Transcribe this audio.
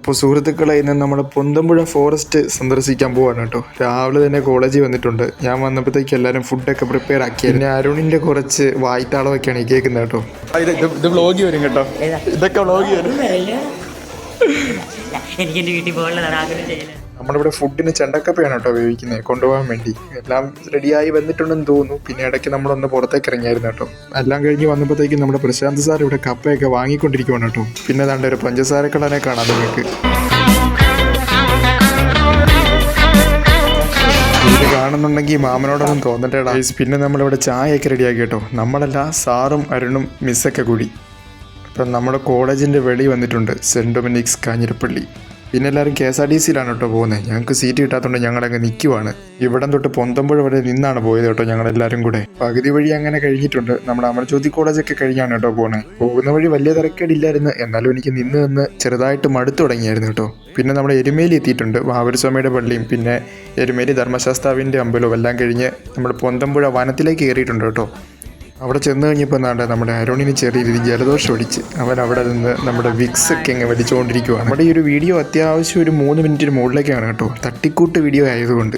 അപ്പോൾ സുഹൃത്തുക്കളെ, ഇന്ന് നമ്മൾ പൊന്തമ്പുഴ ഫോറസ്റ്റ് സന്ദർശിക്കാൻ പോവാണ് കേട്ടോ. രാവിലെ തന്നെ കോളേജിൽ വന്നിട്ടുണ്ട്. ഞാൻ വന്നപ്പോഴത്തേക്ക് എല്ലാവരും ഫുഡൊക്കെ പ്രിപ്പയർ ആക്കി. പിന്നെ അരുണിൻ്റെ കുറച്ച് വായ്ത്താളമൊക്കെയാണ് ഈ കേൾക്കുന്നത് കേട്ടോ. ഇത് വ്ളോഗ് വരും കേട്ടോ, ഇതൊക്കെ വ്ളോഗ് വരും. നമ്മളിവിടെ ഫുഡിന് ചെണ്ടക്കപ്പയാണ് കേട്ടോ വേവിക്കുന്നത്, കൊണ്ടുപോകാൻ വേണ്ടി. എല്ലാം റെഡിയായി വന്നിട്ടുണ്ടെന്ന് തോന്നുന്നു. പിന്നെ ഇടയ്ക്ക് നമ്മളൊന്ന് പുറത്തേക്ക് ഇറങ്ങിയായിരുന്നു കേട്ടോ. എല്ലാം കഴിഞ്ഞ് വന്നപ്പോഴത്തേക്കും നമ്മുടെ പ്രശാന്ത് സാർ ഇവിടെ കപ്പയൊക്കെ വാങ്ങിക്കൊണ്ടിരിക്കുവാണ് കേട്ടോ. പിന്നെ ദാണ്ട് ഒരു പഞ്ചസാരക്കളനെ കാണാം നിങ്ങൾക്ക്. ഇത് കാണുന്നുണ്ടെങ്കിൽ മാമനോടൊന്നും തോന്നട്ടേടാ. പിന്നെ നമ്മളിവിടെ ചായയൊക്കെ റെഡിയാക്കി കേട്ടോ. നമ്മളല്ല, സാറും അരുണും മിസ്സൊക്കെ കൂടി. അപ്പം നമ്മുടെ കോളേജിൻ്റെ വെളി വന്നിട്ടുണ്ട്, സെൻറ് ഡൊമിനിക്സ് കാഞ്ഞിരപ്പള്ളി. പിന്നെ എല്ലാവരും KSRTCയിലാണ് കേട്ടോ പോകുന്നത്. ഞങ്ങൾക്ക് സീറ്റ് കിട്ടാത്തതുകൊണ്ട് ഞങ്ങളങ്ങ് നിൽക്കുവാണ്. ഇവിടം തൊട്ട് പൊന്തമ്പുഴ വരെ നിന്നാണ് പോയത് കേട്ടോ ഞങ്ങളെല്ലാവരും കൂടെ. പകുതി വഴി അങ്ങനെ കഴിഞ്ഞിട്ടുണ്ട്. നമ്മുടെ അമർജ്യോതി കോളേജൊക്കെ കഴിഞ്ഞാണ് കേട്ടോ പോകുന്നത്. പോകുന്ന വഴി വലിയ തിരക്കേടില്ലായിരുന്നു, എന്നാലും എനിക്ക് നിന്ന് ചെറുതായിട്ട് മടുത്തു തുടങ്ങിയായിരുന്നു കേട്ടോ. പിന്നെ നമ്മുടെ എരുമേലി എത്തിയിട്ടുണ്ട്. വാവൂർസ്വാമിയുടെ പള്ളിയും പിന്നെ എരുമേലി ധർമ്മശാസ്താവിൻ്റെ അമ്പലവും എല്ലാം കഴിഞ്ഞ് നമ്മൾ പൊന്തമ്പുഴ വനത്തിലേക്ക് കയറിയിട്ടുണ്ട് കേട്ടോ. അവിടെ ചെന്ന് കഴിഞ്ഞപ്പോൾ എന്താണ്ട് നമ്മുടെ അരുണിന് ചെറിയ രീതി ജലദോഷം അടിച്ച് അവൻ അവിടെ നിന്ന് നമ്മുടെ വിക്സൊക്കെ അങ്ങ് വലിച്ചുകൊണ്ടിരിക്കുകയാണ്. നമ്മുടെ ഈ ഒരു വീഡിയോ അത്യാവശ്യം ഒരു 3 മിനിറ്റിന് മുകളിലേക്കാണ് കേട്ടോ, തട്ടിക്കൂട്ട് വീഡിയോ ആയതുകൊണ്ട്.